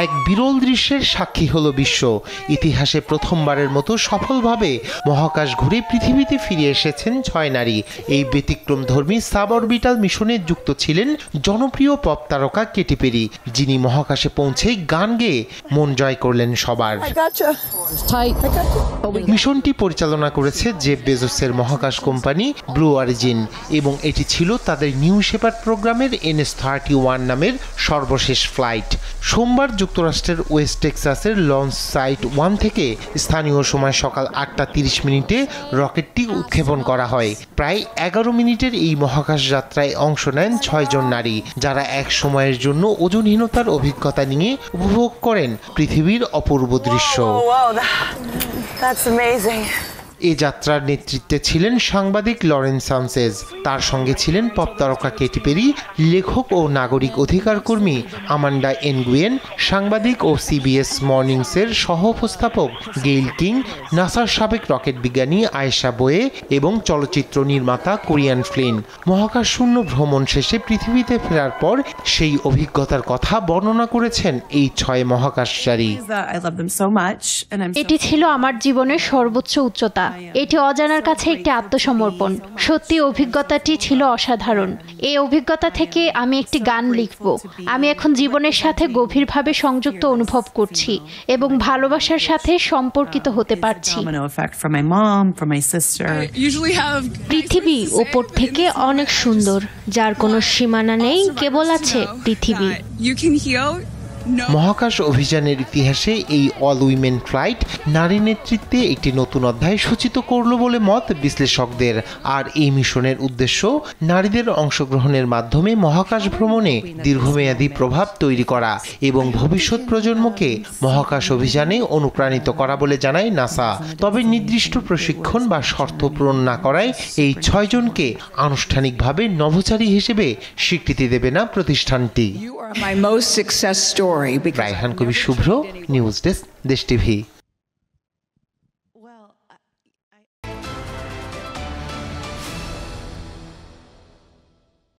এক বিরল দৃশ্যের সাক্ষী হলো বিশ্ব। ইতিহাসে প্রথমবারের মতো সফলভাবে মহাকাশ ঘুরে পৃথিবীতে ফিরে এসেছেন 6 নারী। এই ব্যতিক্রমধর্মী সাবঅরবিটাল মিশনে যুক্ত ছিলেন জনপ্রিয় পপ তারকা কেটি পেরি, যিনি মহাকাশে পৌঁছেই গান গেয়ে মন জয় করলেন সবার। মিশনটি পরিচালনা করেছে জেফ বেজোসের মহাকাশ কোম্পানি ব্লু অরিজিন এবং এটি ছিল তাদের নিউ শেপার্ড প্রোগ্রামের NS-31 নামের সর্বশেষ ফ্লাইট। সোমবার যুক্তরাষ্ট্রের ওয়েস্ট টেক্সাসের লঞ্চ সাইট 1 থেকে স্থানীয় সময় সকাল 8:30 মিনিটে রকেটটি উৎক্ষেপণ করা হয়। প্রায় 11 মিনিটের এই মহাকাশ যাত্রায় অংশ নেন 6 জন নারী, যারা এক সময়ের জন্য ওজনহীনতার অভিজ্ঞতা নিয়ে উপভোগ করেন পৃথিবীর অপূর্ব দৃশ্য। এ যাত্রার নেতৃত্বে ছিলেন সাংবাদিক লরেন সানচেজ, তার সঙ্গে ছিলেন পপ তারকা কেটি পেরি, লেখক ও নাগরিক অধিকার কর্মী আমান্ডা এনগুয়েন, সাংবাদিক ও CBS মর্নিংসের সহ উপস্থাপক গেইল কিং, নাসার সাবেক রকেট বিজ্ঞানী আয়েশা বোয়ে এবং চলচ্চিত্র নির্মাতা কোরিয়ান ফ্লিন। মহাকাশ শূন্য ভ্রমণ শেষে পৃথিবীতে ফেরার পর সেই অভিজ্ঞতার কথা বর্ণনা করেছেন এই 6 মহাকাশচারী। এটি ছিল আমার জীবনের সর্বোচ্চ উচ্চতা। এটি অজানার কাছে একটি আত্মসমর্পণ। সত্যি অভিজ্ঞতাটি ছিল অসাধারণ। এই অভিজ্ঞতা থেকে আমি একটি গান লিখব। আমি এখন জীবনের সাথে গভীরভাবে সংযুক্ত অনুভব করছি এবং ভালোবাসার সাথে সম্পর্কিত হতে পারছি। পৃথিবী উপর থেকে অনেক সুন্দর, যার কোনো সীমানা নেই, কেবল আছে পৃথিবী। মহাকাশ অভিযানের ইতিহাসে এই অল উইমেন ফ্লাইট নারী নেতৃত্বে একটি নতুন অধ্যায় সূচিত করল বলে মত বিশ্লেষকদের। আর এই মিশনের উদ্দেশ্য নারীদের অংশগ্রহণের মাধ্যমে মহাকাশ ভ্রমণে দীর্ঘমেয়াদী প্রভাব তৈরি করা এবং ভবিষ্যৎ প্রজন্মকে মহাকাশ অভিযানে অনুপ্রাণিত করা বলে জানায় নাসা। তবে নির্দিষ্ট প্রশিক্ষণ বা শর্ত পূরণ না করায় এই 6 জনকে আনুষ্ঠানিকভাবে নভোচারী হিসেবে স্বীকৃতি দেবে না প্রতিষ্ঠানটি। রায়হান কবির শুভ্র, নিউজ ডেস্ক, দেশ টিভি।